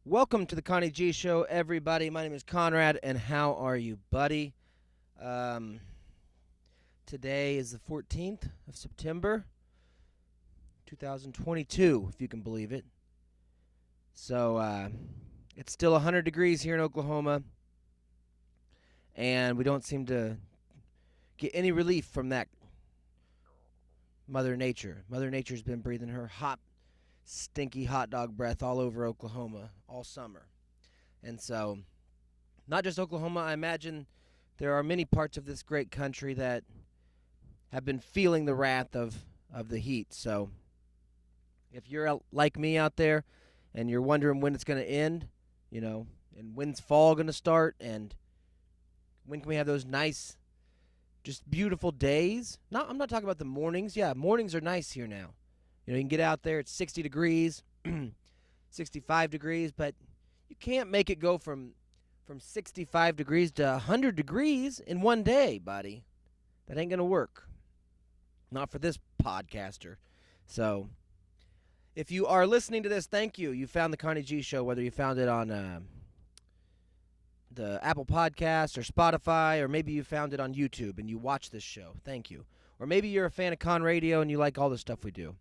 Welcome to the Connie G Show, everybody. My name is Conrad, and how are you, buddy? Um, Today is the 14th of September, 2022, if you can believe it. So, it's still 100 degrees here in Oklahoma, and we don't seem to get any relief from that Mother Nature. Mother Nature's been breathing her hot, stinky hot dog breath all over Oklahoma all summer. And so, not just Oklahoma, I imagine there are many parts of this great country that have been feeling the wrath of the heat. So, if you're like me out there and you're wondering when it's going to end, and when's fall going to start, and when can we have those nice, just beautiful days? I'm not talking about the mornings. Yeah, mornings are nice here now. You can get out there, it's 60 degrees, 65 degrees, but you can't make it go from 65 degrees to 100 degrees in one day, buddy. That ain't going to work. Not for this podcaster. So, if you are listening to this, thank you. You found the Connie G Show, whether you found it on the Apple Podcast or Spotify, or maybe you found it on YouTube and you watch this show. Thank you. Or maybe you're a fan of Con Radio and you like all the stuff we do.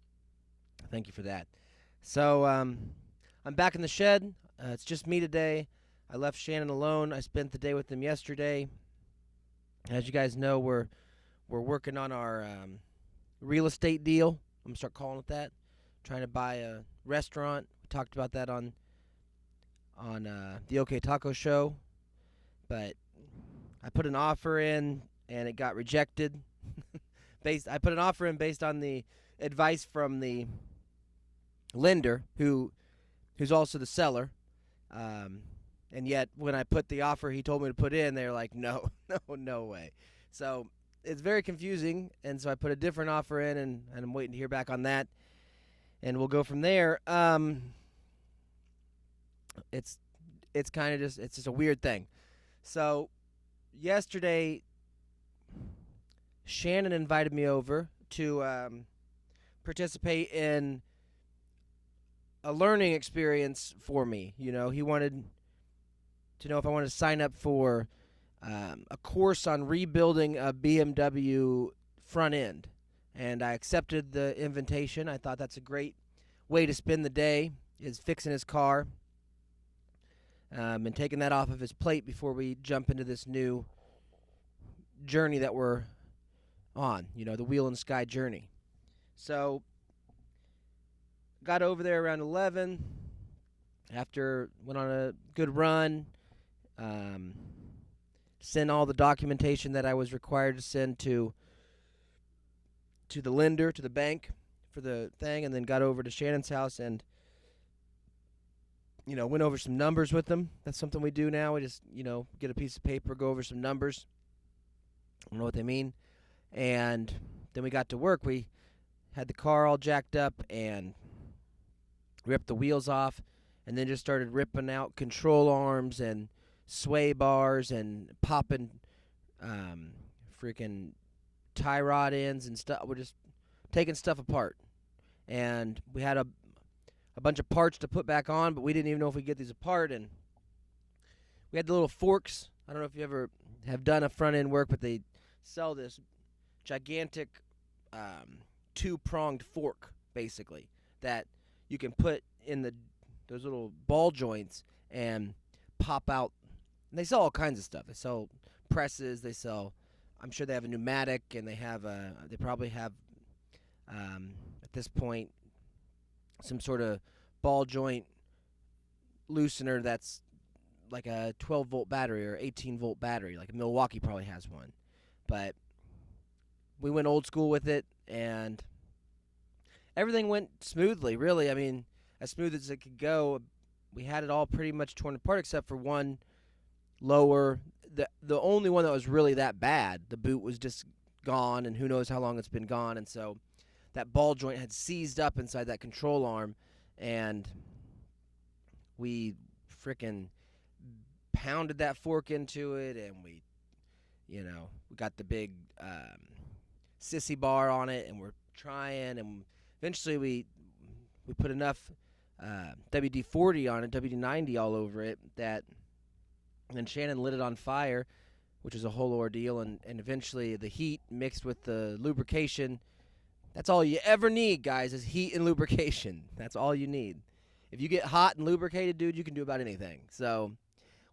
Thank you for that. So, I'm back in the shed. It's just me today. I left Shannon alone. I spent the day with him yesterday. As you guys know, we're working on our real estate deal. I'm going to start calling it that. Trying to buy a restaurant. We talked about that on the OK Taco Show. But I put an offer in, and it got rejected. I put an offer in based on the advice from the lender, who's also the seller. And yet, when I put the offer he told me to put in, they were like, no way. So it's very confusing, and so I put a different offer in, and I'm waiting to hear back on that, and we'll go from there. It's kind of just a weird thing. So yesterday, Shannon invited me over to participate in a learning experience for me. He wanted to know if I wanted to sign up for a course on rebuilding a BMW front end. And I accepted the invitation. I thought that's a great way to spend the day, is fixing his car and taking that off of his plate before we jump into this new journey that we're on, the Wheel and Sky journey. So, got over there around 11, went on a good run, sent all the documentation that I was required to send to the lender, to the bank for the thing, and then got over to Shannon's house and, went over some numbers with them. That's something we do now. We just, get a piece of paper, go over some numbers. I don't know what they mean. And then we got to work. We had the car all jacked up and ripped the wheels off, and then just started ripping out control arms and sway bars and popping freaking tie rod ends and stuff. We're just taking stuff apart. And we had a bunch of parts to put back on, but we didn't even know if we could get these apart. And we had the little forks. I don't know if you ever have done a front end work, but they sell this gigantic two-pronged fork, basically, that you can put in those little ball joints and pop out. And they sell all kinds of stuff. They sell presses. They sell, I'm sure they have a pneumatic, and they probably have at this point some sort of ball joint loosener that's like a 12-volt battery or 18-volt battery. Like Milwaukee probably has one. But we went old school with it, and everything went smoothly, really. I mean, as smooth as it could go. We had it all pretty much torn apart except for one lower. The only one that was really that bad, the boot was just gone, and who knows how long it's been gone. And so that ball joint had seized up inside that control arm, and we frickin' pounded that fork into it, and we got the big sissy bar on it, and we're trying, and eventually we put enough WD-40 on it, WD-90 all over it. And Shannon lit it on fire, which was a whole ordeal. And eventually the heat mixed with the lubrication. That's all you ever need, guys, is heat and lubrication. That's all you need. If you get hot and lubricated, dude, you can do about anything. So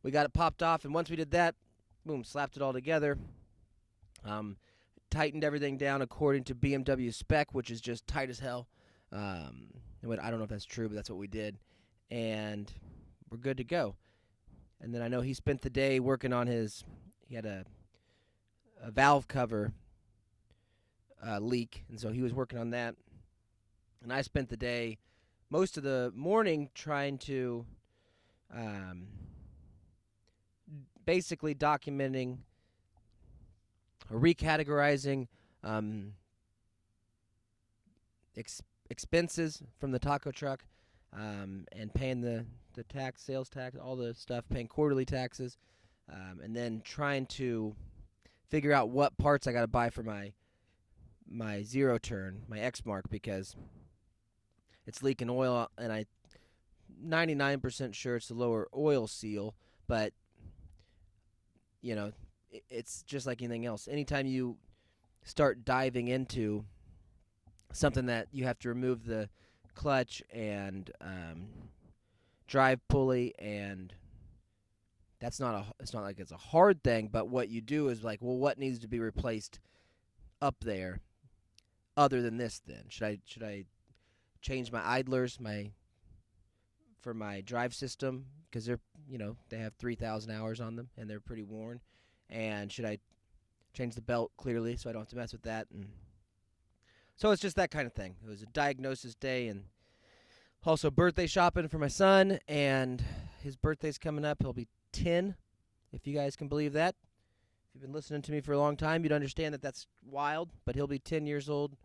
we got it popped off, and once we did that, boom, slapped it all together. Tightened everything down according to BMW spec, which is just tight as hell. I don't know if that's true, but that's what we did. And we're good to go. And then I know he spent the day working on he had a valve cover leak, and so he was working on that. And I spent the day, most of the morning, trying to basically documenting or recategorizing expenses from the taco truck, and paying the tax, sales tax, all the stuff, paying quarterly taxes, and then trying to figure out what parts I got to buy for my zero turn, my X mark, because it's leaking oil, and I'm 99% sure it's the lower oil seal, but you know, it's just like anything else. Anytime you start diving into something that you have to remove the clutch and drive pulley, and it's not like it's a hard thing, but what you do is like, well, what needs to be replaced up there other than this then? Should I change my idlers for my drive system, because they have 3,000 hours on them and they're pretty worn, and should I change the belt clearly so I don't have to mess with that? And so it's just that kind of thing. It was a diagnosis day, and also birthday shopping for my son, and his birthday's coming up. He'll be 10, if you guys can believe that. If you've been listening to me for a long time, you'd understand that that's wild, but he'll be 10 years old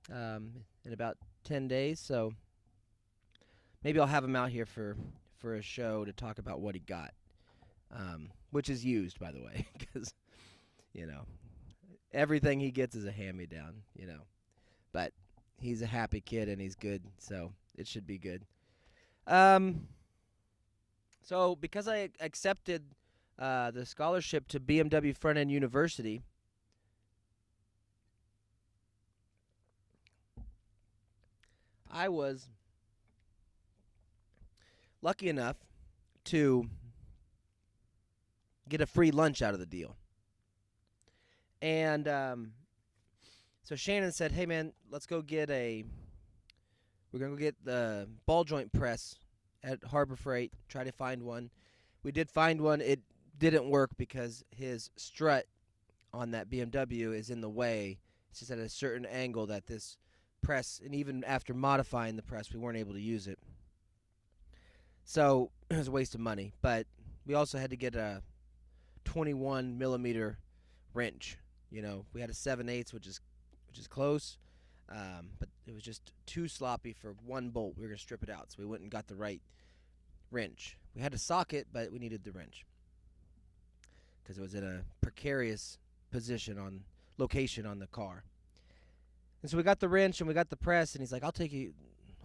in about 10 days, so maybe I'll have him out here for a show to talk about what he got, which is used, by the way, because, everything he gets is a hand-me-down, but he's a happy kid and he's good, so it should be good. So because I accepted the scholarship to BMW Front-End University, I was lucky enough to get a free lunch out of the deal. And so Shannon said, hey, man, we're going to go get the ball joint press at Harbor Freight, try to find one. We did find one. It didn't work because his strut on that BMW is in the way. It's just at a certain angle that this press, and even after modifying the press, we weren't able to use it. So it was a waste of money. But we also had to get a 21 millimeter wrench. We had a 7/8, which is close, but it was just too sloppy for one bolt. We were going to strip it out, so we went and got the right wrench. We had a socket, but we needed the wrench because it was in a precarious location on the car. And so we got the wrench and we got the press, and he's like, I'll take you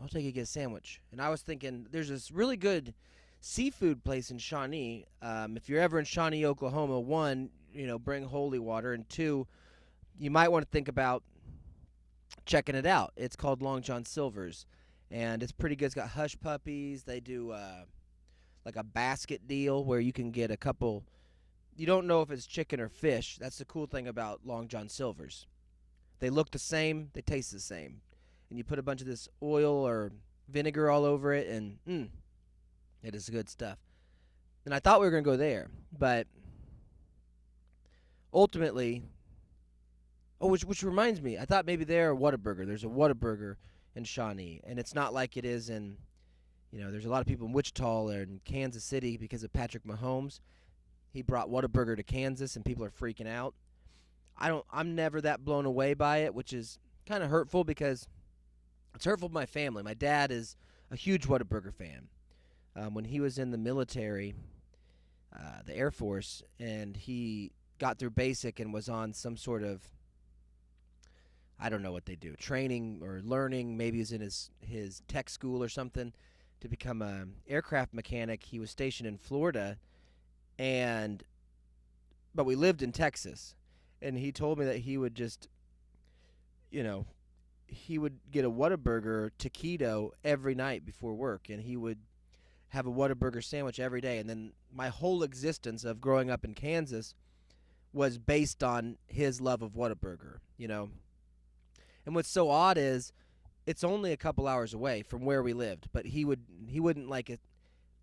to get a sandwich. And I was thinking, there's this really good seafood place in Shawnee. If you're ever in Shawnee, Oklahoma, one, bring holy water, and two, you might want to think about checking it out. It's called Long John Silver's, and it's pretty good. It's got hush puppies. They do like a basket deal where you can get a couple. You don't know if it's chicken or fish. That's the cool thing about Long John Silver's. They look the same. They taste the same. And you put a bunch of this oil or vinegar all over it, and it is good stuff. And I thought we were going to go there, but ultimately, which reminds me, I thought maybe there, Whataburger. There's a Whataburger in Shawnee, and it's not like it is in, there's a lot of people in Wichita or in Kansas City because of Patrick Mahomes. He brought Whataburger to Kansas, and people are freaking out. I'm never that blown away by it, which is kind of hurtful because it's hurtful to my family. My dad is a huge Whataburger fan. When he was in the military, the Air Force, and he got through basic and was on some sort of, I don't know what they do, training or learning, maybe he's in his tech school or something, to become a aircraft mechanic. He was stationed in Florida, and but we lived in Texas. And he told me that he would just, you know, he would get a Whataburger taquito every night before work, and he would have a Whataburger sandwich every day. And then my whole existence of growing up in Kansas was based on his love of Whataburger, you know. And what's so odd is it's only a couple hours away from where we lived, but he wouldn't like it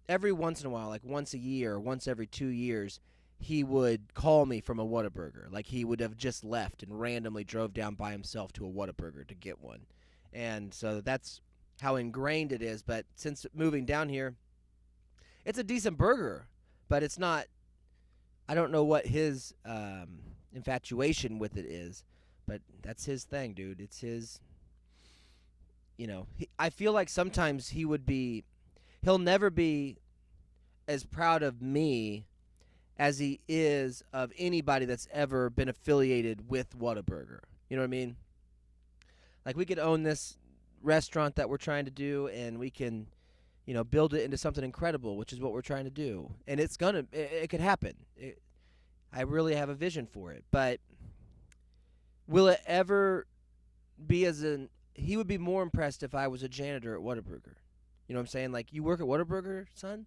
every once in a while, like once a year or once every 2 years, he would call me from a Whataburger. Like he would have just left and randomly drove down by himself to a Whataburger to get one. And so that's how ingrained it is. But since moving down here, it's a decent burger, but it's not. I don't know what his infatuation with it is, but that's his thing, dude. It's his. I feel like sometimes he'll never be as proud of me as he is of anybody that's ever been affiliated with Whataburger. You know what I mean? Like, we could own this restaurant that we're trying to do, and we can, build it into something incredible, which is what we're trying to do. And it could happen. I really have a vision for it. But will it ever be he would be more impressed if I was a janitor at Whataburger. You know what I'm saying? Like, you work at Whataburger, son?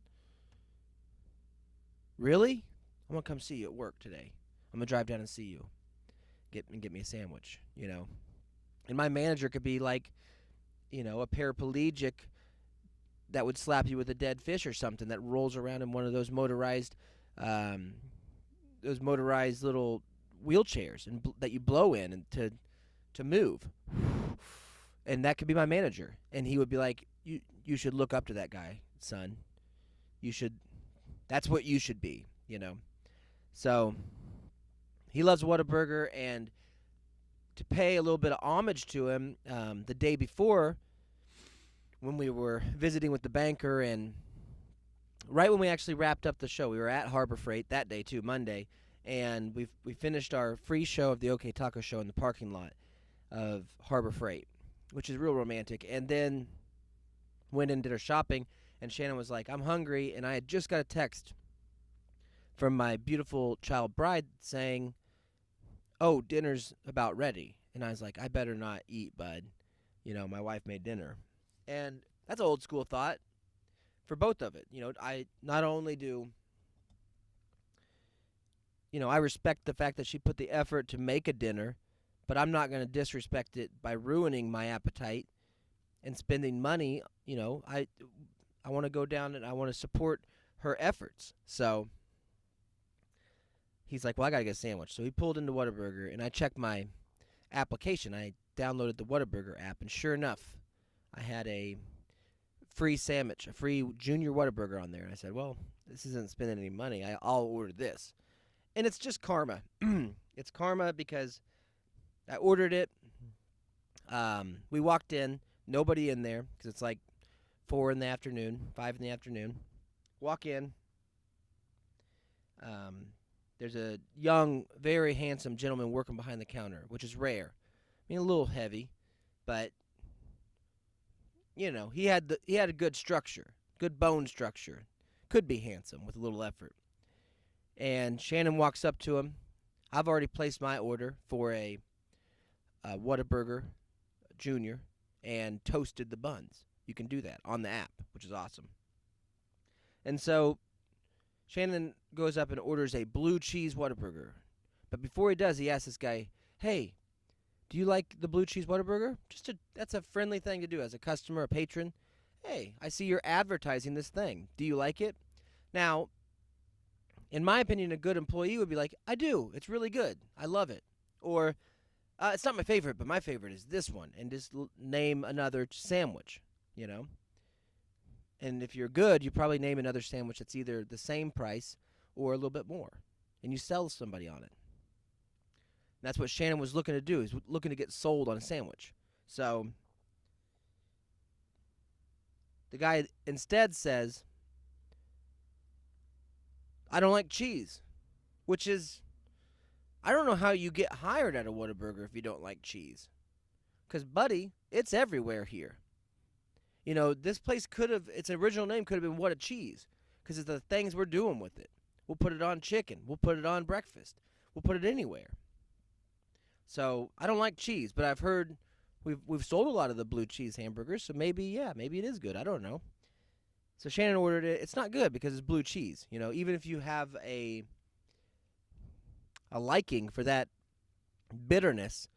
Really? I'm going to come see you at work today. I'm going to drive down and see you. Get me a sandwich, And my manager could be like, a paraplegic that would slap you with a dead fish or something that rolls around in one of those motorized little wheelchairs that you blow in and to move. And that could be my manager. And he would be like, you should look up to that guy, son. That's what you should be, So he loves Whataburger, and to pay a little bit of homage to him, the day before when we were visiting with the banker, and right when we actually wrapped up the show, we were at Harbor Freight that day too, Monday, and we finished our free show of the OK Taco Show in the parking lot of Harbor Freight, which is real romantic. And then went and did our shopping, and Shannon was like, I'm hungry, and I had just got a text from my beautiful child bride saying, oh, dinner's about ready. And I was like, I better not eat, bud. My wife made dinner. And that's an old school thought for both of it. I not only do, I respect the fact that she put the effort to make a dinner, but I'm not going to disrespect it by ruining my appetite and spending money. I want to go down and I want to support her efforts. So he's like, well, I got to get a sandwich. So he pulled into Whataburger, and I checked my application. I downloaded the Whataburger app, and sure enough, I had a free sandwich, a free junior Whataburger on there. And I said, well, this isn't spending any money. I'll order this. And it's just karma. It's karma because I ordered it. We walked in, nobody in there, because it's like 4 in the afternoon, 5 in the afternoon. Walk in. There's a young, very handsome gentleman working behind the counter, which is rare. I mean, a little heavy, but he had a good structure, good bone structure. Could be handsome with a little effort. And Shannon walks up to him. I've already placed my order for a Whataburger Junior and toasted the buns. You can do that on the app, which is awesome. And so Shannon goes up and orders a blue cheese Whataburger. But before he does, he asks this guy, hey, do you like the blue cheese Whataburger? That's a friendly thing to do as a customer, a patron. Hey, I see you're advertising this thing. Do you like it? Now, in my opinion, a good employee would be like, I do. It's really good. I love it. Or, it's not my favorite, but my favorite is this one. And just name another sandwich, And if you're good, you probably name another sandwich that's either the same price or a little bit more. And you sell somebody on it. And that's what Shannon was looking to do. He's looking to get sold on a sandwich. So the guy instead says, I don't like cheese. Which is, I don't know how you get hired at a Whataburger if you don't like cheese. Because, buddy, it's everywhere here. This place its original name could have been What a Cheese, because it's the things we're doing with it. We'll put it on chicken. We'll put it on breakfast. We'll put it anywhere. So I don't like cheese, but I've heard we've sold a lot of the blue cheese hamburgers, so maybe it is good. I don't know. So Shannon ordered it. It's not good because it's blue cheese. Even if you have a liking for that bitterness,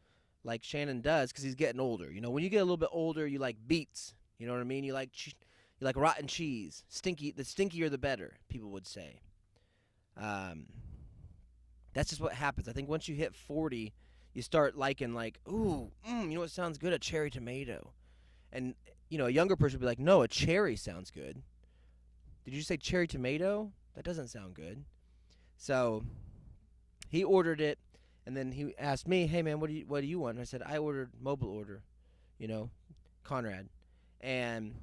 like Shannon does, because he's getting older. When you get a little bit older, you like beets. You know what I mean? You like rotten cheese. Stinky. The stinkier the better, people would say. That's just what happens. I think once you hit 40, you start liking ooh, you know what sounds good? A cherry tomato. And a younger person would be like, no, a cherry sounds good. Did you say cherry tomato? That doesn't sound good. So he ordered it, and then he asked me, hey man, what do you want? And I said, I ordered mobile order, Conrad. And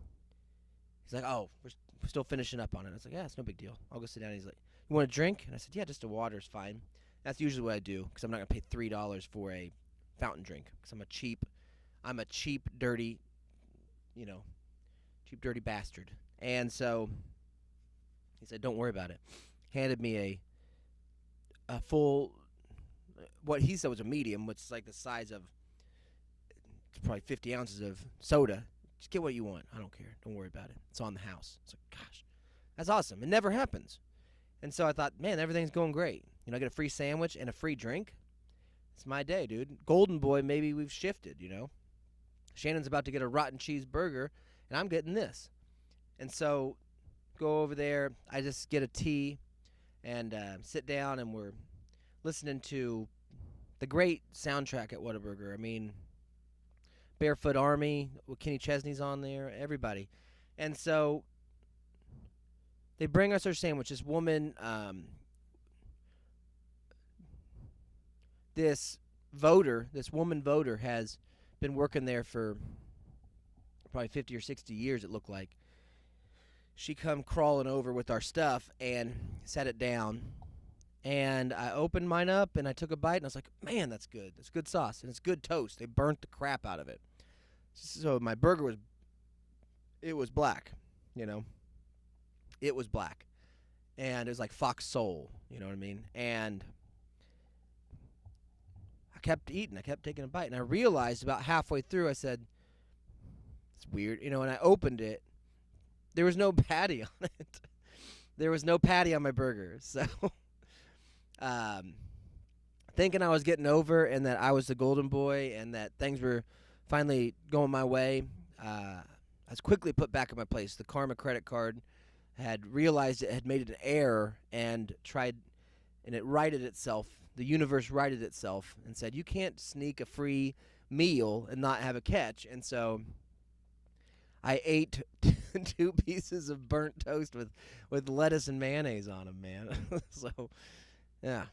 he's like, oh, we're still finishing up on it. I was like, yeah, it's no big deal. I'll go sit down. He's like, you want a drink? And I said, yeah, just a water's fine. That's usually what I do, because I'm not going to pay $3 for a fountain drink, because I'm a cheap, dirty, cheap, dirty bastard. And so he said, don't worry about it. Handed me a full, what he said was a medium, which is like the size of probably 50 ounces of soda. Just get what you want. I don't care. Don't worry about it. It's on the house. It's like, gosh, that's awesome. It never happens. And so I thought, man, everything's going great. I get a free sandwich and a free drink. It's my day, dude. Golden Boy, maybe we've shifted, Shannon's about to get a rotten cheeseburger, and I'm getting this. And so go over there. I just get a tea and sit down, and we're listening to the great soundtrack at Whataburger. I mean, Barefoot Army, with Kenny Chesney's on there, everybody. And so they bring us our sandwich. This woman, this woman voter has been working there for probably 50 or 60 years, it looked like. She come crawling over with our stuff and set it down. And I opened mine up, and I took a bite, and I was like, man, that's good. It's good sauce, and it's good toast. They burnt the crap out of it. So my burger was black, It was black. And it was like fox sole, you know what I mean? And I kept eating. I kept taking a bite. And I realized about halfway through, I said, it's weird. And I opened it. There was no patty on it. There was no patty on my burger. So thinking I was getting over and that I was the golden boy and that things were finally going my way, I was quickly put back in my place. The Karma credit card had realized it had made an error and it righted itself. The universe righted itself and said, you can't sneak a free meal and not have a catch. And so I ate 2 pieces of burnt toast with lettuce and mayonnaise on them, man. So, yeah.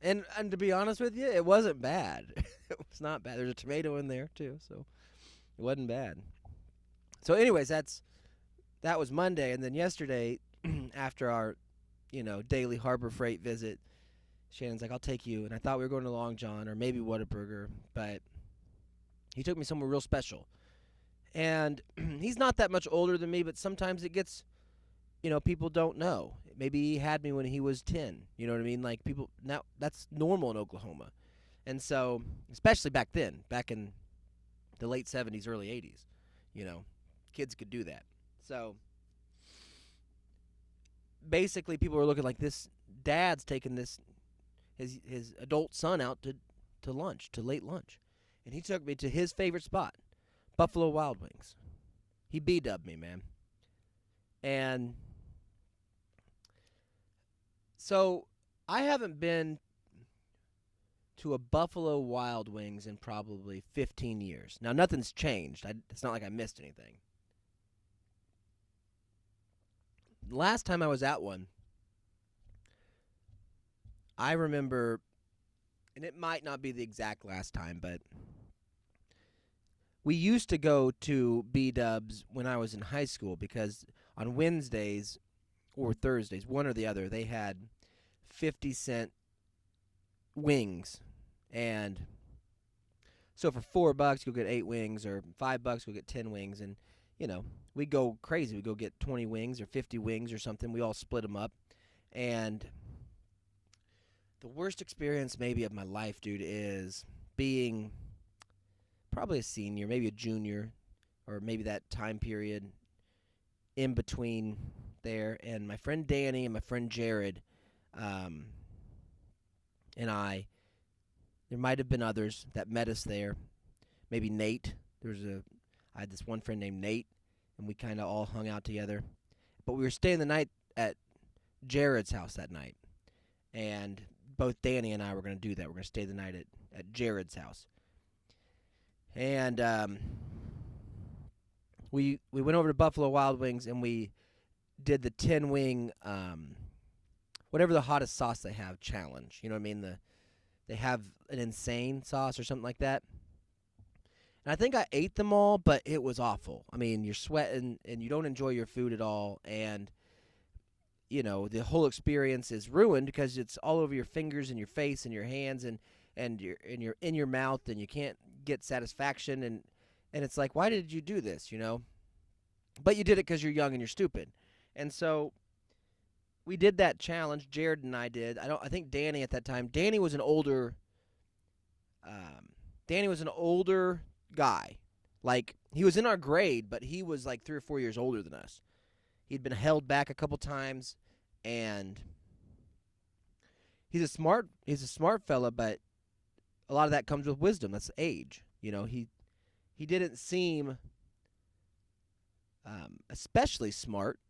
And to be honest with you, it wasn't bad. It was not bad. There's a tomato in there, too, so it wasn't bad. So anyways, that was Monday. And then yesterday, after our, daily Harbor Freight visit, Shannon's like, I'll take you. And I thought we were going to Long John or maybe Whataburger, but he took me somewhere real special. And he's not that much older than me, but sometimes it gets, people don't know. Maybe he had me when he was 10. You know what I mean? Like, people, now that's normal in Oklahoma. And so, especially back then, back in the late 70s, early 80s, kids could do that. So, basically, people were looking like this dad's taking his adult son out to lunch, to late lunch. And he took me to his favorite spot, Buffalo Wild Wings. He B-dubbed me, man. And so I haven't been to a Buffalo Wild Wings in probably 15 years. Now, nothing's changed. It's not like I missed anything. Last time I was at one, I remember, and it might not be the exact last time, but we used to go to B-dubs when I was in high school because on Wednesdays or Thursdays, one or the other, they had 50-cent wings. And so for $4, you'll get 8 wings, or $5, you'll get 10 wings. And, we go crazy. We go get 20 wings or 50 wings or something. We all split them up. And the worst experience maybe of my life, dude, is being probably a senior, maybe a junior, or maybe that time period in between there. And my friend Danny and my friend Jared and I, there might have been others that met us there. Maybe Nate. I had this one friend named Nate, and we kind of all hung out together. But we were staying the night at Jared's house that night. And both Danny and I were going to do that. We're going to stay the night at Jared's house. And we went over to Buffalo Wild Wings, and we did the 10-wing, whatever the hottest sauce they have, challenge. You know what I mean? They have an insane sauce or something like that. And I think I ate them all, but it was awful. I mean, you're sweating, and you don't enjoy your food at all, and the whole experience is ruined because it's all over your fingers and your face and your hands and you're in your mouth, and you can't get satisfaction, and it's like, why did you do this, But you did it because you're young and you're stupid. And so we did that challenge. Jared and I did. I think Danny at that time. Danny was an older guy. Like, he was in our grade, but he was like 3 or 4 years older than us. He'd been held back a couple times, and he's a smart fella, but a lot of that comes with wisdom. That's age. He didn't seem especially smart,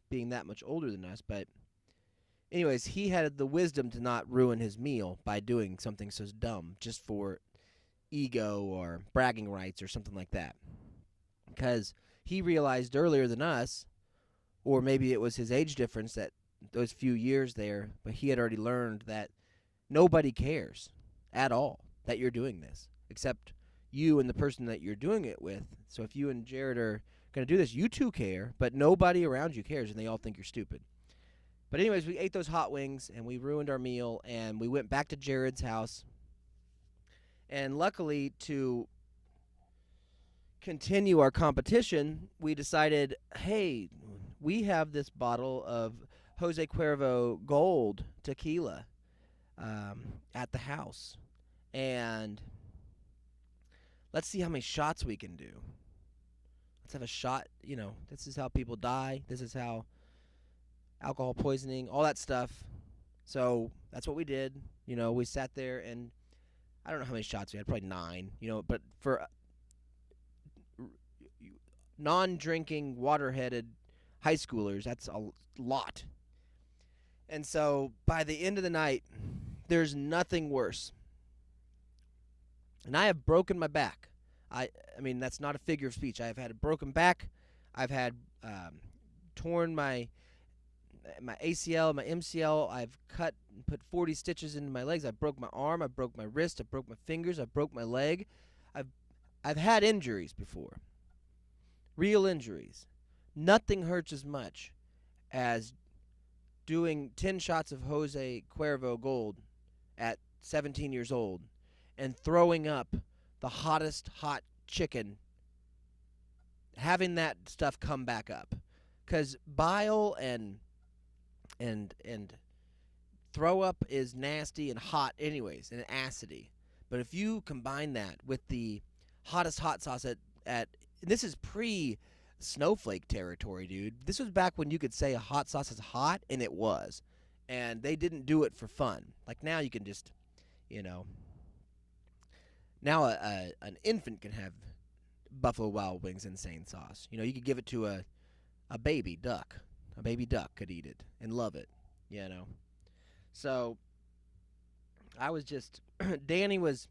being that much older than us, but anyways, he had the wisdom to not ruin his meal by doing something so dumb just for ego or bragging rights or something like that. Because he realized earlier than us, or maybe it was his age difference that those few years there, but he had already learned that nobody cares at all that you're doing this, except you and the person that you're doing it with. So if you and Jared are going to do this, you two care, but nobody around you cares, and they all think you're stupid. But anyways, we ate those hot wings, and we ruined our meal, and we went back to Jared's house. And luckily, to continue our competition, we decided, hey, we have this bottle of Jose Cuervo Gold tequila at the house. And let's see how many shots we can do. Let's have a shot. This is how people die. This is how alcohol poisoning, all that stuff. So that's what we did. We sat there, and I don't know how many shots we had, probably 9, but for non-drinking, water-headed high schoolers, that's a lot. And so by the end of the night, there's nothing worse. And I have broken my back. I mean, that's not a figure of speech. I have had a broken back. I've had torn my ACL, my MCL. I've cut and put 40 stitches into my legs. I broke my arm. I broke my wrist. I broke my fingers. I broke my leg. I've had injuries before. Real injuries. Nothing hurts as much as doing 10 shots of Jose Cuervo Gold at 17 years old and throwing up the hottest hot chicken, having that stuff come back up. Because bile and throw up is nasty and hot anyways, and acidy. But if you combine that with the hottest hot sauce at this is pre-snowflake territory, dude. This was back when you could say a hot sauce is hot, and it was. And they didn't do it for fun. Like now you can just, now an infant can have Buffalo Wild Wings insane sauce. You could give it to a baby duck. A baby duck could eat it and love it, So I was just, Danny was,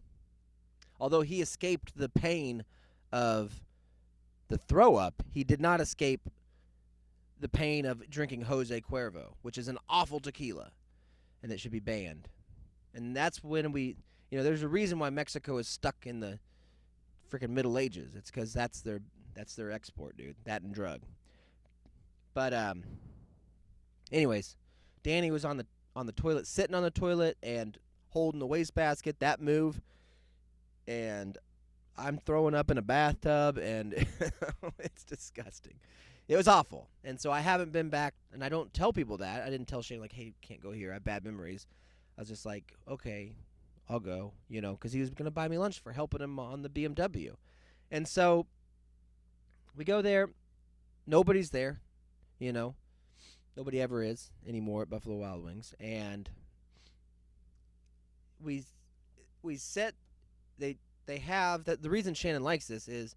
although he escaped the pain of the throw up, he did not escape the pain of drinking Jose Cuervo, which is an awful tequila, and it should be banned. And that's when there's a reason why Mexico is stuck in the freaking Middle Ages. It's because that's their export, dude. That and drug. But anyways, Danny was on the toilet, sitting on the toilet and holding the wastebasket. That move, and I'm throwing up in a bathtub, and it's disgusting. It was awful. And so I haven't been back, and I don't tell people that. I didn't tell Shane, like, hey, can't go here. I have bad memories. I was just like, okay, I'll go, because he was going to buy me lunch for helping him on the BMW. And so we go there. Nobody's there, Nobody ever is anymore at Buffalo Wild Wings. And we sit. They have that. The reason Shannon likes this is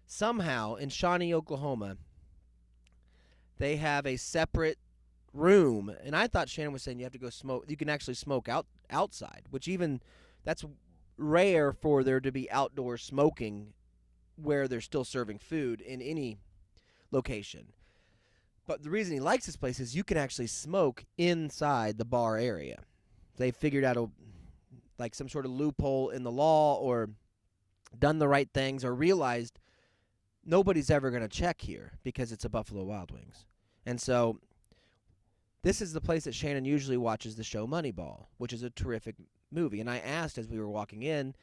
somehow in Shawnee, Oklahoma, they have a separate room. And I thought Shannon was saying you have to go smoke. You can actually smoke outside, which that's rare for there to be outdoor smoking where they're still serving food in any location. But the reason he likes this place is you can actually smoke inside the bar area. They figured out some sort of loophole in the law, or done the right things, or realized nobody's ever going to check here because it's a Buffalo Wild Wings. And so this is the place that Shannon usually watches the show Moneyball, which is a terrific movie. And I asked as we were walking in,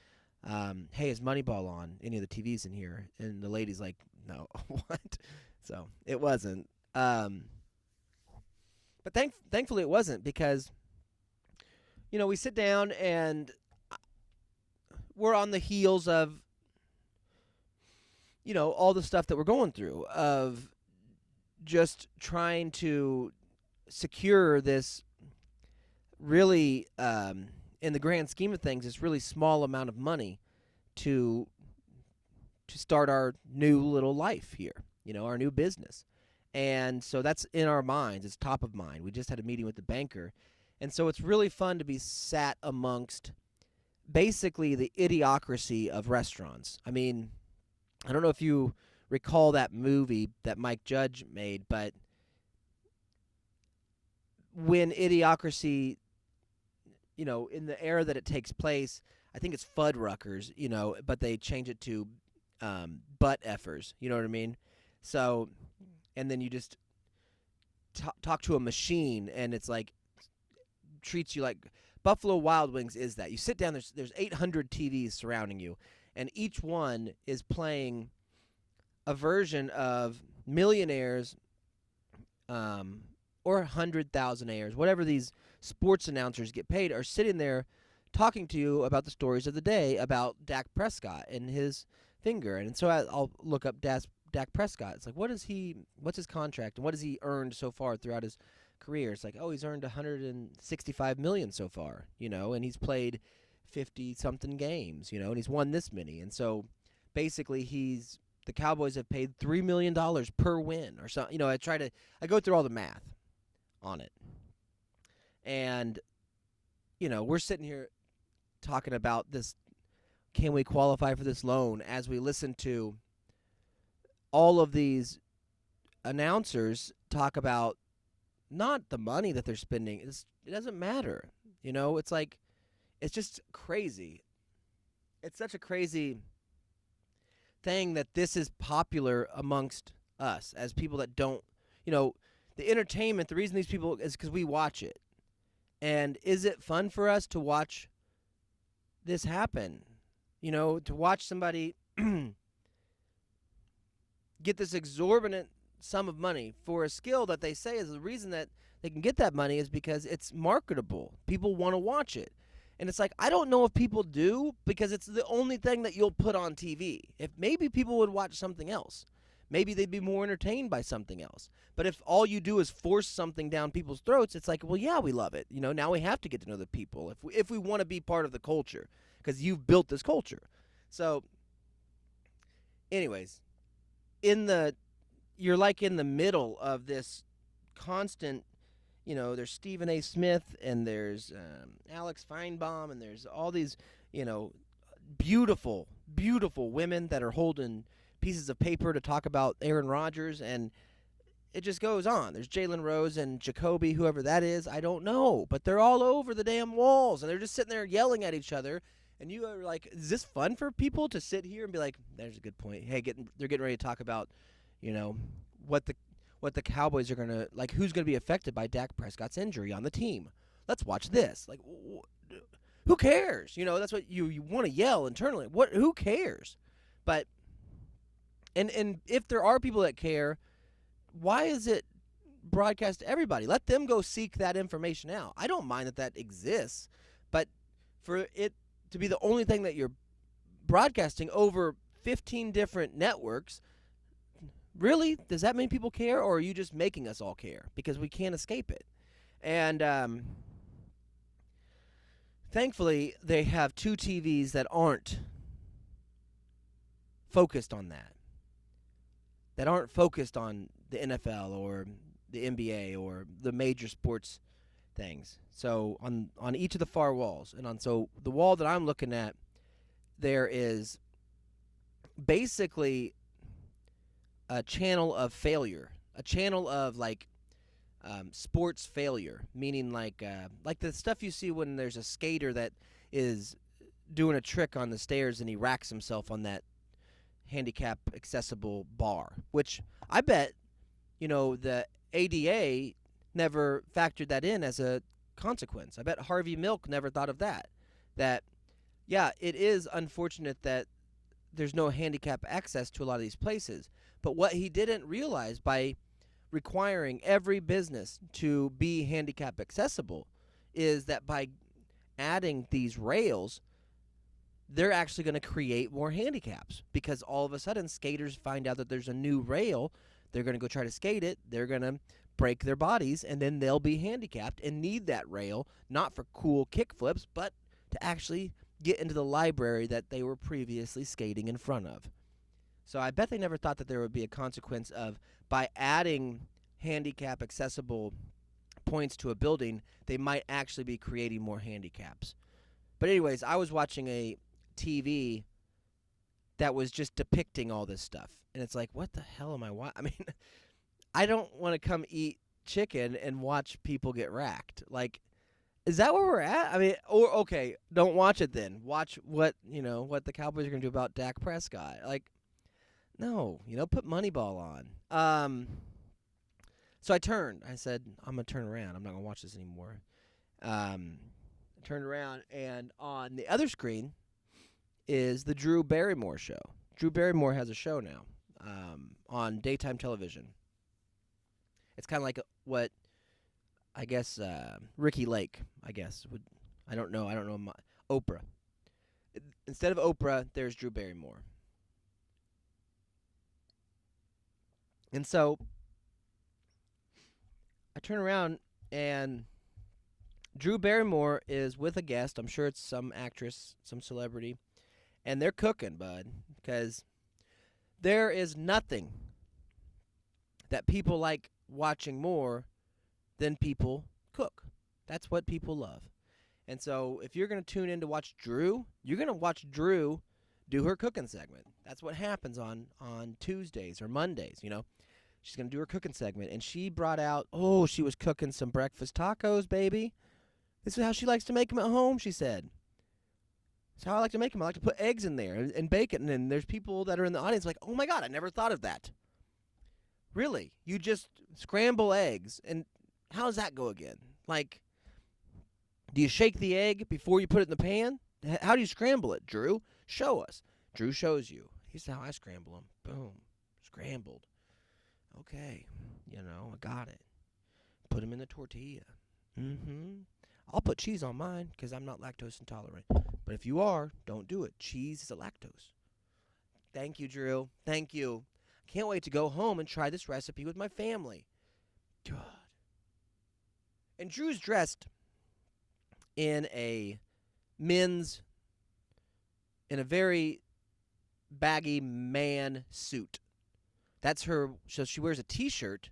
hey, is Moneyball on any of the TVs in here? And the lady's like, no. What? So it wasn't. But thankfully it wasn't, because we sit down and we're on the heels of all the stuff that we're going through, of just trying to secure this really, in the grand scheme of things, this really small amount of money to start our new little life here, our new business. And so that's in our minds. It's top of mind. We just had a meeting with the banker. And so it's really fun to be sat amongst basically the idiocracy of restaurants. I mean, I don't know if you recall that movie that Mike Judge made, but when idiocracy, in the era that it takes place, I think it's Fuddruckers, but they change it to butt effers, you know what I mean? So, and then you just talk to a machine, and it's like, treats you like Buffalo Wild Wings is that. You sit down, there's 800 TVs surrounding you, and each one is playing a version of Millionaires or 100,000-aires, whatever these sports announcers get paid, are sitting there talking to you about the stories of the day about Dak Prescott and his finger. And so I'll look up Dak Prescott. It's like, what's his contract, and what has he earned so far throughout his career? It's like, oh, he's earned $165 million so far, and he's played 50-something games, and he's won this many. And so basically the Cowboys have paid $3 million per win or something. I go through all the math on it. And, we're sitting here talking about this, can we qualify for this loan, as we listen to all of these announcers talk about not the money that they're spending. It doesn't matter. It's like, it's just crazy. It's such a crazy thing that this is popular amongst us as people that don't, the entertainment, the reason these people is because we watch it. And is it fun for us to watch this happen? To watch somebody get this exorbitant sum of money for a skill that they say is the reason that they can get that money is because it's marketable. People want to watch it. And it's like, I don't know if people do, because it's the only thing that you'll put on TV. If maybe people would watch something else, maybe they'd be more entertained by something else. But if all you do is force something down people's throats, it's like, well, yeah, we love it. Now we have to get to know the people if we want to be part of the culture, because you've built this culture. So, anyways, you're like in the middle of this constant. There's Stephen A. Smith, and there's Alex Feinbaum, and there's all these, beautiful, beautiful women that are holding pieces of paper to talk about Aaron Rodgers, and it just goes on. There's Jalen Rose and Jacoby, whoever that is, I don't know, but they're all over the damn walls, and they're just sitting there yelling at each other, and you are like, is this fun for people to sit here and be like, there's a good point. Hey, they're getting ready to talk about, what the Cowboys are going to, like, who's going to be affected by Dak Prescott's injury on the team. Let's watch this. Like, who cares? That's what you want to yell internally. Who cares? But and if there are people that care, why is it broadcast to everybody? Let them go seek that information out. I don't mind that exists, but for it to be the only thing that you're broadcasting over 15 different networks, really, does that mean people care, or are you just making us all care because we can't escape it? And thankfully, they have two TVs that aren't focused on that aren't focused on the NFL or the NBA or the major sports things. So on each of the far walls, so the wall that I'm looking at, there is basically a channel of failure, a channel of sports failure, meaning like the stuff you see when there's a skater that is doing a trick on the stairs and he racks himself on that handicap accessible bar, which I bet the ADA never factored that in as a consequence. I bet Harvey Milk never thought of that. Yeah, it is unfortunate that there's no handicap access to a lot of these places, but what he didn't realize by requiring every business to be handicap accessible is that by adding these rails, they're actually going to create more handicaps, because all of a sudden skaters find out that there's a new rail. They're going to go try to skate it. They're going to break their bodies, and then they'll be handicapped and need that rail, not for cool kick flips, but to actually get into the library that they were previously skating in front of. So I bet they never thought that there would be a consequence of, by adding handicap accessible points to a building, they might actually be creating more handicaps. But anyways, I was watching a TV that was just depicting all this stuff, and it's like, what the hell am I watching? I mean, I don't want to come eat chicken and watch people get racked. Like, is that where we're at? I mean, or okay, don't watch it then. Watch what the Cowboys are going to do about Dak Prescott. Like, no, put Moneyball on. So I turned. I said, I'm going to turn around. I'm not going to watch this anymore. I turned around, and on the other screen is the Drew Barrymore show. Drew Barrymore has a show now on daytime television. It's kind of like what, I guess, Ricky Lake, would. I don't know. Oprah. Instead of Oprah, there's Drew Barrymore. And so I turn around, and Drew Barrymore is with a guest. I'm sure it's some actress, some celebrity. And they're cooking, bud, because there is nothing that people like watching more than people cook. That's what people love. And so if you're going to tune in to watch Drew, you're going to watch Drew do her cooking segment. That's what happens on Tuesdays or Mondays, She's going to do her cooking segment. And she brought out, she was cooking some breakfast tacos, baby. This is how she likes to make them at home, she said. That's how I like to make them. I like to put eggs in there and bacon. And there's people that are in the audience like, oh, my God, I never thought of that. Really? You just scramble eggs. And how does that go again? Like, do you shake the egg before you put it in the pan? How do you scramble it, Drew? Show us. Drew shows you. Here's how I scramble them. Boom. Scrambled. Okay. I got it. Put them in the tortilla. I'll put cheese on mine because I'm not lactose intolerant. But if you are, don't do it. Cheese is a lactose. Thank you, Drew. Thank you. Can't wait to go home and try this recipe with my family. God. And Drew's dressed in a very baggy man suit. That's her. So she wears a T-shirt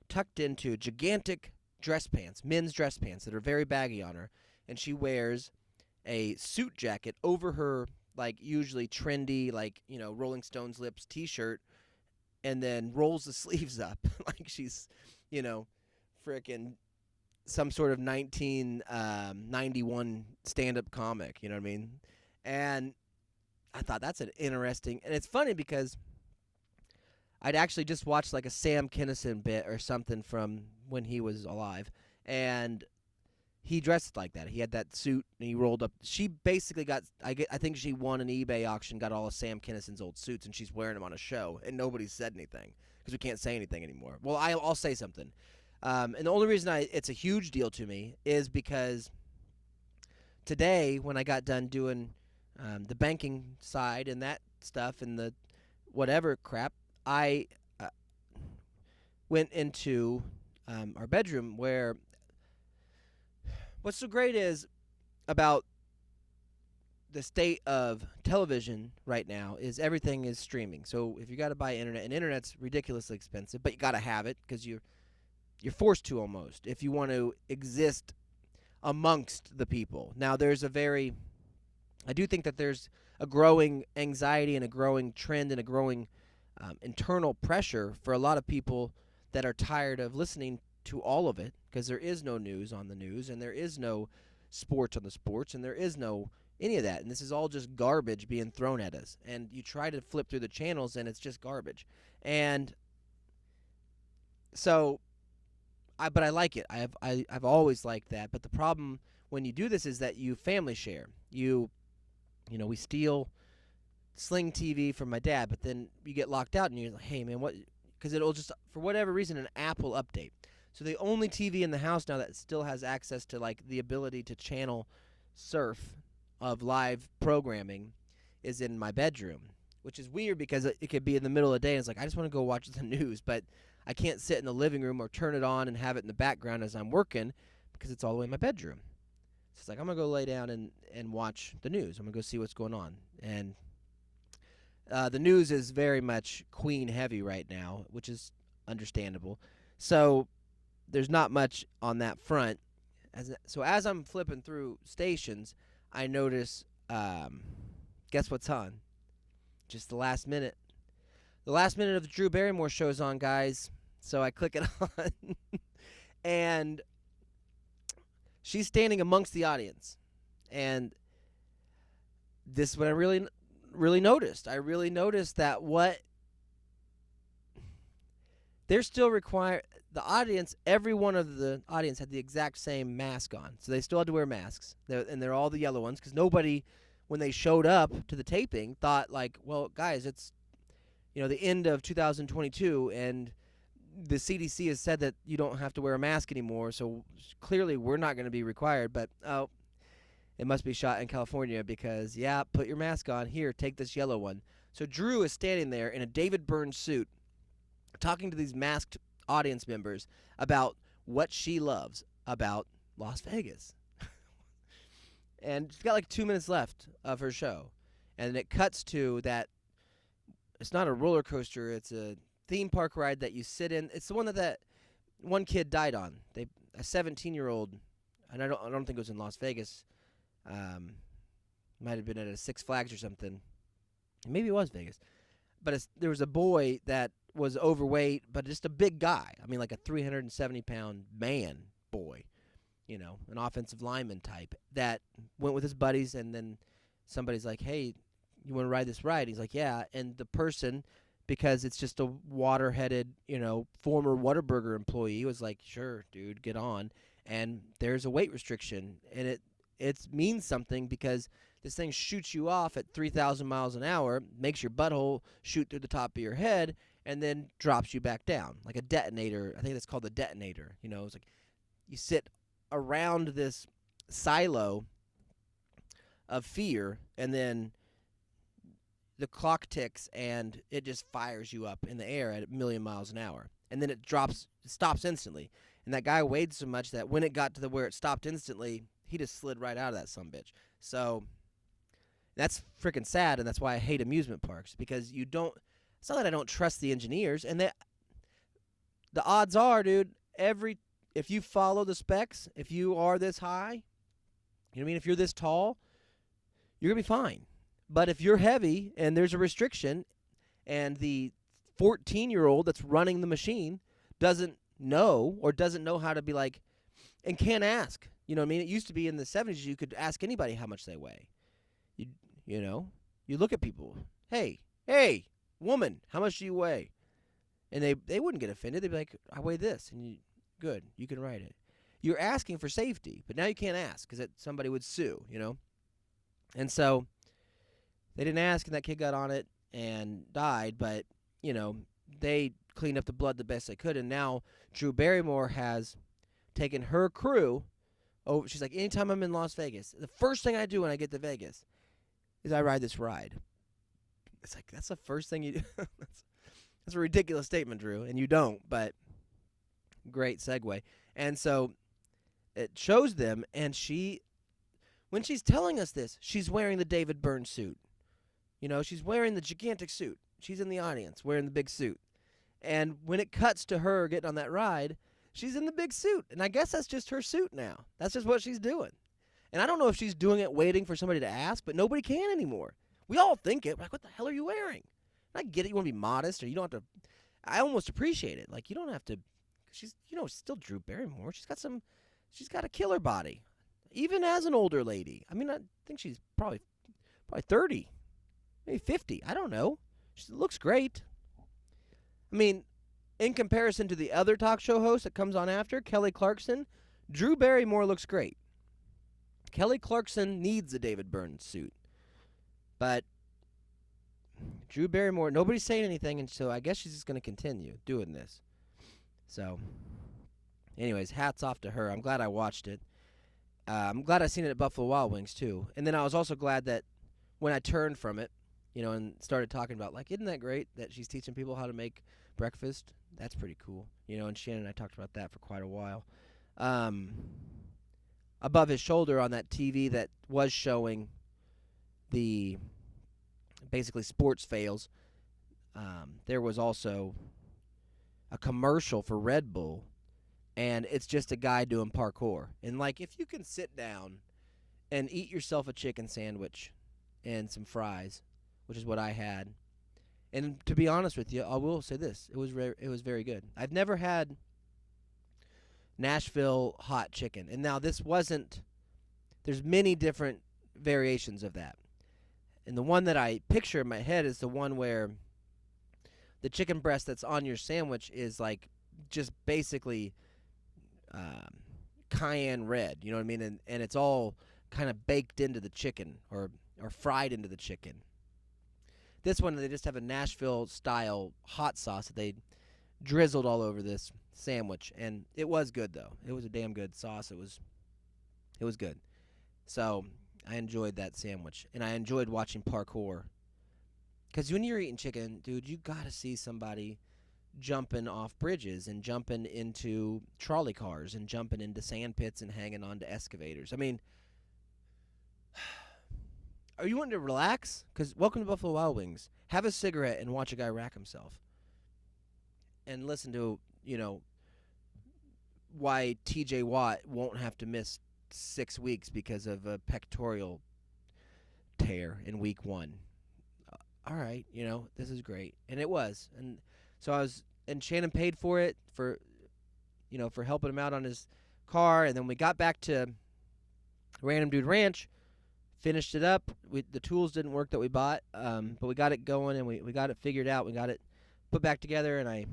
tucked into gigantic dress pants, men's dress pants that are very baggy on her, and she wears a suit jacket over her, usually trendy, Rolling Stones lips T-shirt, and then rolls the sleeves up like she's, frickin' some sort of 1991 stand-up comic, you know what I mean? And I thought that's an interesting, and it's funny because I'd actually just watched a Sam Kinison bit or something from when he was alive, and he dressed like that. He had that suit, and he rolled up. She basically got, I think she won an eBay auction, got all of Sam Kinnison's old suits, and she's wearing them on a show, and nobody said anything because we can't say anything anymore. Well, I'll say something. And the only reason it's a huge deal to me is because today, when I got done doing the banking side and that stuff and the whatever crap, I went into our bedroom where what's so great is about the state of television right now is everything is streaming. So if you got to buy internet, and internet's ridiculously expensive, but you got to have it because you're forced to almost if you want to exist amongst the people. Now I do think that there's a growing anxiety and a growing trend and a growing internal pressure for a lot of people that are tired of listening to all of it, because there is no news on the news, and there is no sports on the sports, and there is no any of that, and this is all just garbage being thrown at us, and you try to flip through the channels and it's just garbage. And so but I like it. I've always liked that, but the problem when you do this is that you family share. We steal Sling TV from my dad, but then you get locked out and you're like, hey man, what? Because it'll just, for whatever reason, an app will update. So the only TV in the house now that still has access to like the ability to channel surf of live programming is in my bedroom, which is weird because it could be in the middle of the day and it's like, I just want to go watch the news, but I can't sit in the living room or turn it on and have it in the background as I'm working because it's all the way in my bedroom. So it's like, I'm going to go lay down and watch the news. I'm going to go see what's going on. And the news is very much Queen heavy right now, which is understandable. So there's not much on that front. So as I'm flipping through stations, I notice, guess what's on? Just the last minute. The last minute of the Drew Barrymore show's on, guys. So I click it on, and she's standing amongst the audience. And this is what I really noticed. I really noticed that they're still required. The audience, every one of the audience had the exact same mask on. So they still had to wear masks. They're all the yellow ones because nobody, when they showed up to the taping, thought like, well, guys, it's the end of 2022, and the CDC has said that you don't have to wear a mask anymore, so clearly we're not going to be required. But, it must be shot in California because, put your mask on. Here, take this yellow one. So Drew is standing there in a David Byrne suit talking to these masked audience members about what she loves about Las Vegas. And she's got like 2 minutes left of her show. And it cuts to that. It's not a roller coaster. It's a theme park ride that you sit in. It's the one that one kid died on. A 17-year-old, and I don't think it was in Las Vegas. Might have been at a Six Flags or something. Maybe it was Vegas. But there was a boy that was overweight, but just a big guy. I mean, like a 370-pound man boy, an offensive lineman type that went with his buddies, and then somebody's like, hey, you want to ride this ride? He's like, yeah. And the person, because it's just a water-headed, former Whataburger employee, was like, sure, dude, get on. And there's a weight restriction, and it means something because this thing shoots you off at 3,000 miles an hour, makes your butthole shoot through the top of your head, and then drops you back down like a detonator. I think that's called the detonator. It's like you sit around this silo of fear, and then the clock ticks, and it just fires you up in the air at 1,000,000 miles an hour. And then it stops instantly. And that guy weighed so much that when it got to where it stopped instantly, he just slid right out of that sumbitch. So that's freaking sad, and that's why I hate amusement parks, because it's not that I don't trust the engineers, and the odds are, dude, if you follow the specs, if you are this high, if you're this tall, you're going to be fine. But if you're heavy and there's a restriction and the 14-year-old that's running the machine doesn't know how to be like, and can't ask. It used to be in the 70s you could ask anybody how much they weigh. You look at people, hey, woman, how much do you weigh? And they wouldn't get offended. They'd be like, I weigh this. And good, you can write it. you're asking for safety, but now you can't ask because somebody would sue, And so they didn't ask, and that kid got on it and died, but, they cleaned up the blood the best they could, and now Drew Barrymore has taken her crew over. She's like, anytime I'm in Las Vegas, the first thing I do when I get to Vegas is I ride this ride. It's like, that's the first thing you do. That's a ridiculous statement, Drew, and you don't, but great segue. And so it shows them, and when she's telling us this, she's wearing the David Byrne suit. She's wearing the gigantic suit. She's in the audience wearing the big suit. And when it cuts to her getting on that ride, she's in the big suit. And I guess that's just her suit now. That's just what she's doing. And I don't know if she's doing it waiting for somebody to ask, but nobody can anymore. We all think it. We're like, what the hell are you wearing? And I get it. You want to be modest, or you don't have to. I almost appreciate it. Like, you don't have to. She's, still Drew Barrymore. She's got a killer body, even as an older lady. I mean, I think she's probably 30, maybe 50. I don't know. She looks great. I mean, in comparison to the other talk show host that comes on after, Kelly Clarkson, Drew Barrymore looks great. Kelly Clarkson needs a David Byrne suit. But Drew Barrymore, nobody's saying anything, and so I guess she's just going to continue doing this. So, anyways, hats off to her. I'm glad I watched it. I'm glad I seen it at Buffalo Wild Wings, too. And then I was also glad that when I turned from it, and started talking about, like, isn't that great that she's teaching people how to make breakfast? That's pretty cool. And Shannon and I talked about that for quite a while. Above his shoulder on that TV that was showing the basically sports fails, there was also a commercial for Red Bull, and it's just a guy doing parkour. And, like, if you can sit down and eat yourself a chicken sandwich and some fries, which is what I had, and to be honest with you, I will say this, it was very good. I've never had Nashville hot chicken, and now this wasn't, there's many different variations of that. And the one that I picture in my head is the one where the chicken breast that's on your sandwich is like just basically cayenne red, you know what I mean? And it's all kind of baked into the chicken or fried into the chicken. This one, they just have a Nashville-style hot sauce that they drizzled all over this sandwich, and it was good, though. It was a damn good sauce. It was good. So I enjoyed that sandwich, and I enjoyed watching parkour. Because when you're eating chicken, dude, you got to see somebody jumping off bridges and jumping into trolley cars and jumping into sand pits and hanging onto excavators. I mean, are you wanting to relax? Because welcome to Buffalo Wild Wings. Have a cigarette and watch a guy rack himself. And listen to, why TJ Watt won't have to miss 6 weeks because of a pectoral tear in week 1. All right, this is great. And it was. And so and Shannon paid for it for helping him out on his car. And then we got back to Random Dude Ranch, finished it up. The tools didn't work that we bought, but we got it going, and we got it figured out. We got it put back together, and I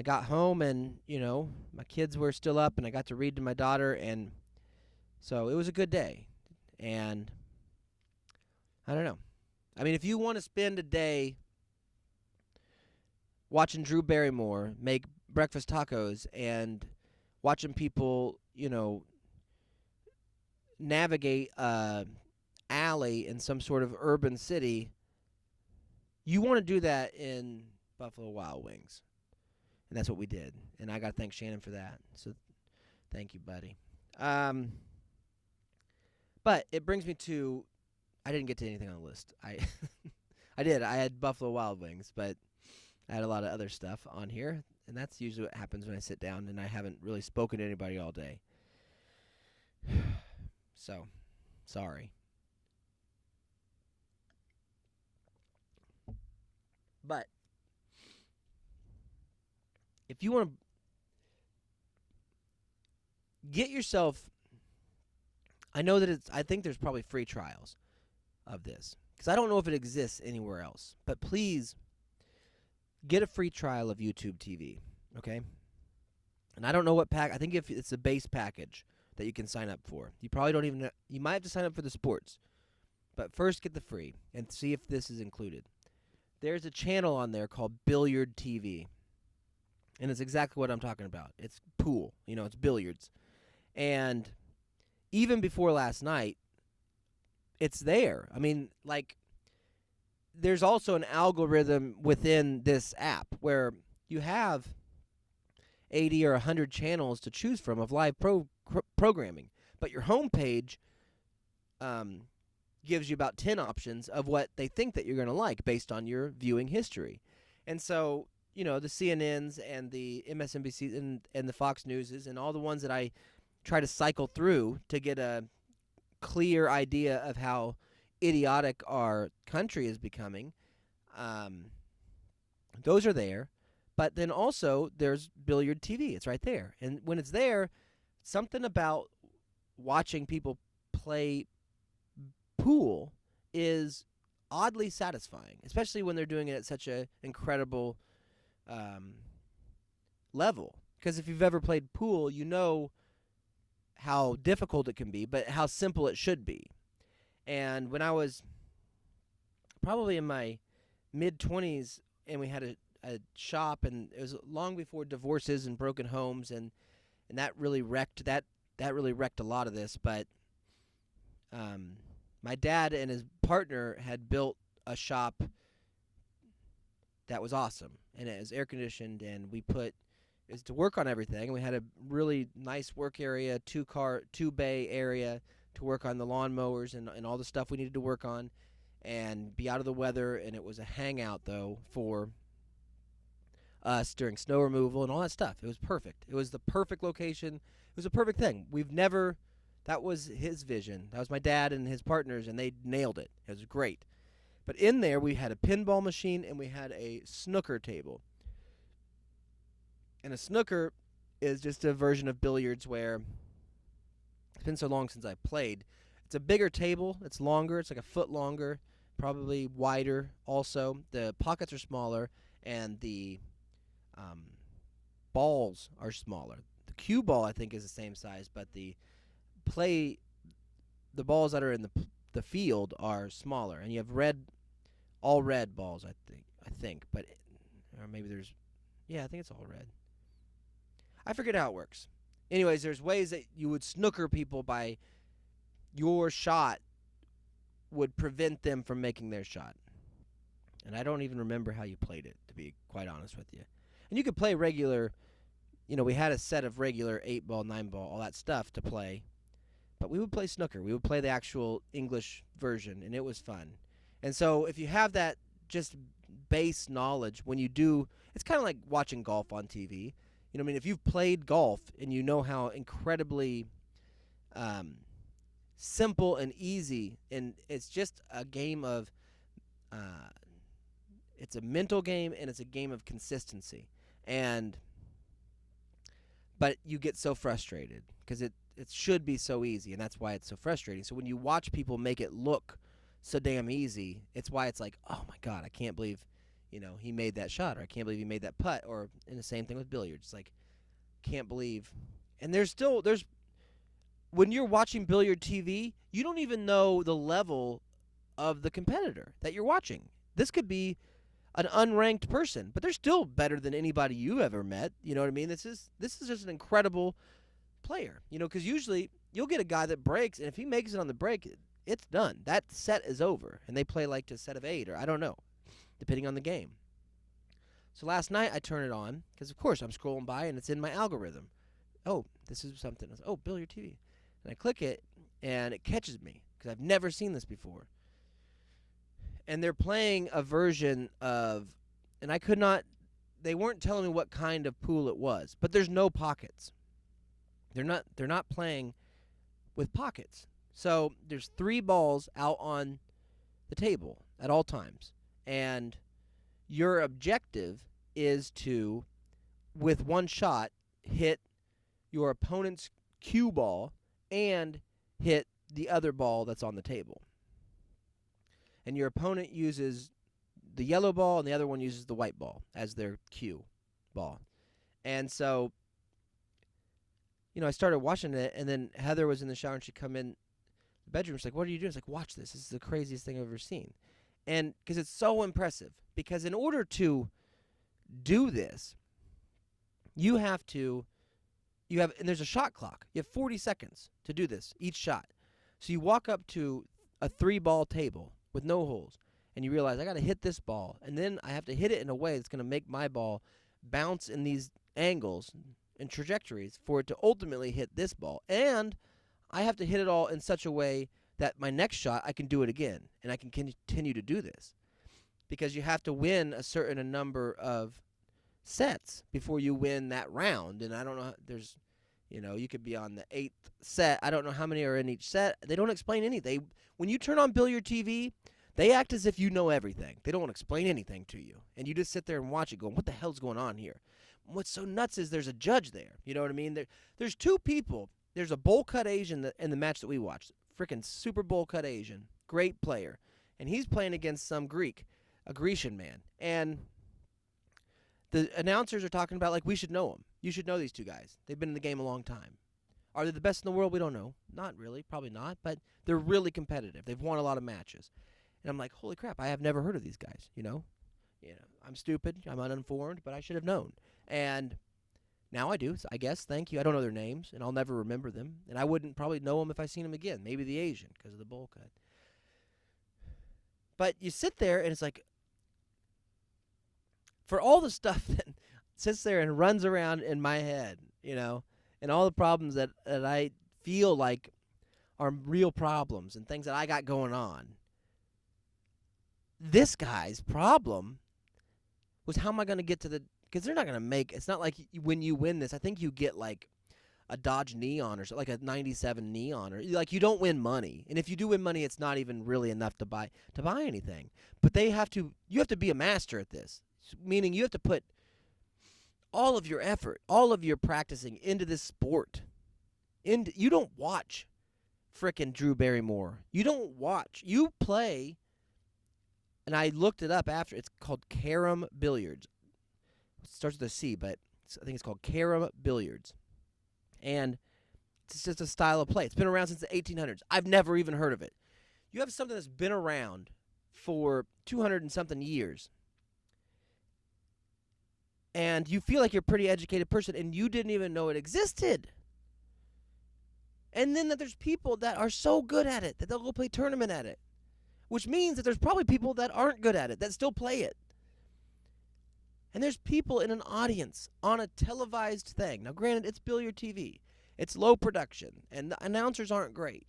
got home, and, my kids were still up, and I got to read to my daughter, and so it was a good day. And I don't know. I mean, if you want to spend a day watching Drew Barrymore make breakfast tacos and watching people, navigate a alley in some sort of urban city, you want to do that in Buffalo Wild Wings. And that's what we did. And I got to thank Shannon for that. So thank you, buddy. But it brings me to, I didn't get to anything on the list. I did. I had Buffalo Wild Wings, but I had a lot of other stuff on here. And that's usually what happens when I sit down and I haven't really spoken to anybody all day. So, sorry. But if you want to get yourself, I know that I think there's probably free trials of this, because I don't know if it exists anywhere else. But please get a free trial of YouTube TV, okay? And I don't know what pack. I think if it's a base package that you can sign up for. You probably don't even know. You might have to sign up for the sports. But first get the free and see if this is included. There's a channel on there called Billiard TV. And it's exactly what I'm talking about. It's pool. It's billiards. And even before last night, it's there. I mean, like, there's also an algorithm within this app where you have 80 or 100 channels to choose from of live programming. But your homepage gives you about 10 options of what they think that you're going to like based on your viewing history. And so, the CNNs and the MSNBCs and the Fox Newses and all the ones that I try to cycle through to get a clear idea of how idiotic our country is becoming, those are there. But then also there's Billiard TV. It's right there. And when it's there, something about watching people play pool is oddly satisfying, especially when they're doing it at such an incredible level. Because if you've ever played pool, you know how difficult it can be, but how simple it should be. And when I was probably in my mid-20s and we had a shop, and it was long before divorces and broken homes, and that really wrecked that really wrecked a lot of this. But my dad and his partner had built a shop that was awesome, and it was air conditioned, and it was to work on everything. And we had a really nice work area, two bay area to work on the lawnmowers and all the stuff we needed to work on, and be out of the weather. And it was a hangout though for us during snow removal and all that stuff. It was perfect. It was the perfect location. It was a perfect thing. That was his vision. That was my dad and his partners, and they nailed it. It was great. But in there, we had a pinball machine and we had a snooker table. And a snooker is just a version of billiards where it's been so long since I played. It's a bigger table. It's longer. It's like a foot longer, probably wider also. The pockets are smaller, and the balls are smaller. The cue ball, I think, is the same size, but the balls that are in the field are smaller. And you have all red balls, I think, but or maybe I think it's all red. I forget how it works. Anyways, there's ways that you would snooker people by your shot would prevent them from making their shot. And I don't even remember how you played it, to be quite honest with you. And you could play regular, we had a set of regular 8-ball, 9-ball, all that stuff to play. But we would play snooker. We would play the actual English version, and it was fun. And so if you have that just base knowledge, when you do, it's kind of like watching golf on TV. If you've played golf and you know how incredibly simple and easy, and it's just a game of, it's a mental game and it's a game of consistency. But you get so frustrated because it should be so easy, and that's why it's so frustrating. So when you watch people make it look so damn easy, it's why it's like, oh my God, I can't believe, he made that shot, or I can't believe he made that putt, or in the same thing with billiards. It's like, can't believe. And there's when you're watching Billiard TV, you don't even know the level of the competitor that you're watching. This could be an unranked person, but they're still better than anybody you ever met. You know what I mean? This is just an incredible player. Because usually you'll get a guy that breaks, and if he makes it on the break, it's done. That set is over, and they play like a set of 8, or I don't know, depending on the game. So last night I turn it on because, of course, I'm scrolling by and it's in my algorithm. Oh, this is something. Oh, Billiard TV. And I click it, and it catches me because I've never seen this before. And they're playing a version of, and they weren't telling me what kind of pool it was, but there's no pockets. They're not playing with pockets. So there's 3 balls out on the table at all times. And your objective is to, with one shot, hit your opponent's cue ball and hit the other ball that's on the table. And your opponent uses the yellow ball and the other one uses the white ball as their cue ball. And so I started watching it, and then Heather was in the shower, and she'd come in the bedroom. She's like, "What are you doing?" It's like, "Watch this. This is the craziest thing I've ever seen." And because it's so impressive. Because in order to do this, and there's a shot clock. You have 40 seconds to do this, each shot. So you walk up to a 3-ball table with no holes, and you realize, I got to hit this ball, and then I have to hit it in a way that's going to make my ball bounce in these angles and trajectories for it to ultimately hit this ball. And I have to hit it all in such a way that my next shot, I can do it again, and I can continue to do this. Because you have to win a certain number of sets before you win that round. And I don't know, you could be on the 8th set. I don't know how many are in each set. They don't explain anything. When you turn on Billiard TV, they act as if you know everything. They don't explain anything to you. And you just sit there and watch it going, what the hell's going on here? What's so nuts is there's a judge there. You know what I mean? There's 2 people. There's a bowl-cut Asian in the match that we watched. Freaking super bowl-cut Asian. Great player. And he's playing against some Greek, a Grecian man. And the announcers are talking about, like, we should know them. You should know these 2 guys. They've been in the game a long time. Are they the best in the world? We don't know. Not really. Probably not. But they're really competitive. They've won a lot of matches. And I'm like, holy crap, I have never heard of these guys, I'm stupid. I'm uninformed, but I should have known. And now I do, I guess. Thank you. I don't know their names, and I'll never remember them. And I wouldn't probably know them if I seen them again. Maybe the Asian because of the bowl cut. But you sit there, and it's like, for all the stuff that sits there and runs around in my head, and all the problems that I feel like are real problems and things that I got going on, this guy's problem was, how am I going to get to because they're not going to make, it's not like when you win this, I think you get like a Dodge Neon or like a 97 Neon, or like you don't win money. And if you do win money, it's not even really enough to buy anything. But you have to be a master at this, meaning you have to put all of your effort, all of your practicing into this sport. You don't watch frickin' Drew Barrymore. You play. And I looked it up after. It's called carom billiards. It starts with a C, but I think it's called carom billiards. And it's just a style of play. It's been around since the 1800s. I've never even heard of it. You have something that's been around for 200 and something years, and you feel like you're a pretty educated person, and you didn't even know it existed. And then that there's people that are so good at it that they'll go play tournament at it. Which means that there's probably people that aren't good at it that still play it. And there's people in an audience on a televised thing. Now, granted, it's Billiard TV. It's low production, and the announcers aren't great.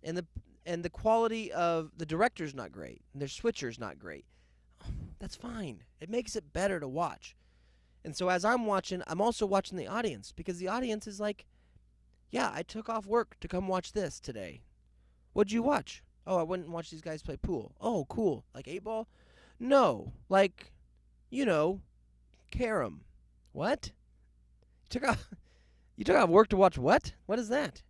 And the quality of the director's not great, and their switcher's not great. That's fine. It makes it better to watch. And so as I'm watching, I'm also watching the audience, because the audience is like, yeah, I took off work to come watch this today. What'd you watch? Oh, I went and watched these guys play pool. Oh, cool. Like 8-ball? No. Like, carom. What? You took off work to watch what? What is that?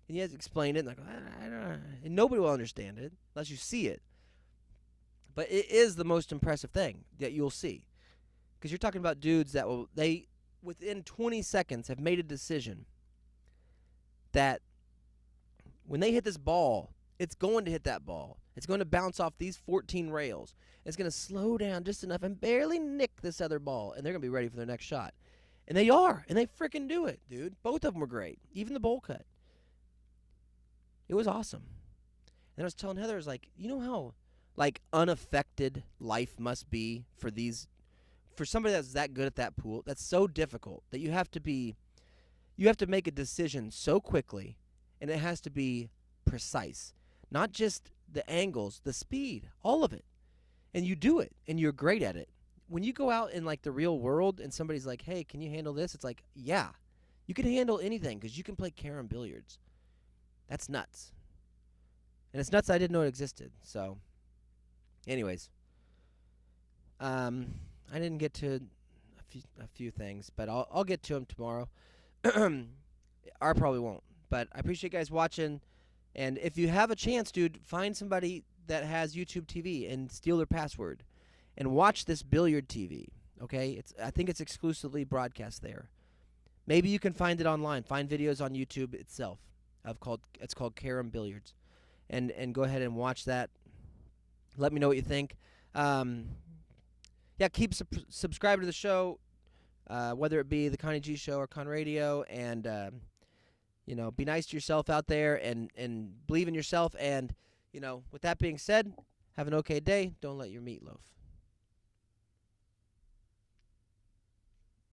And you guys explained it, and like, I don't know. And nobody will understand it unless you see it. But it is the most impressive thing that you'll see. Because you're talking about dudes that within 20 seconds, have made a decision that when they hit this ball, it's going to hit that ball. It's going to bounce off these 14 rails. It's going to slow down just enough and barely nick this other ball, and they're going to be ready for their next shot. And they are, and they freaking do it, dude. Both of them were great, even the bowl cut. It was awesome. And I was telling Heather, I was like, you know how, like, unaffected life must be for somebody that's that good at that pool? That's so difficult that you have to make a decision so quickly, and it has to be precise. Not just the angles, the speed, all of it. And you do it, and you're great at it. When you go out in, like, the real world and somebody's like, hey, can you handle this? It's like, yeah, you can handle anything because you can play carom billiards. That's nuts. And it's nuts I didn't know it existed. So, anyways, I didn't get to a few things, but I'll get to them tomorrow. I probably won't. But I appreciate you guys watching. And if you have a chance, dude, find somebody that has YouTube TV and steal their password and watch this Billiard TV, okay? I think it's exclusively broadcast there. Maybe you can find it online. Find videos on YouTube itself. It's called Carom Billiards, and go ahead and watch that. Let me know what you think. Yeah, keep subscribe to the show, whether it be the Connie G Show or Con Radio, and be nice to yourself out there, and believe in yourself. And with that being said, have an okay day. Don't let your meat loaf.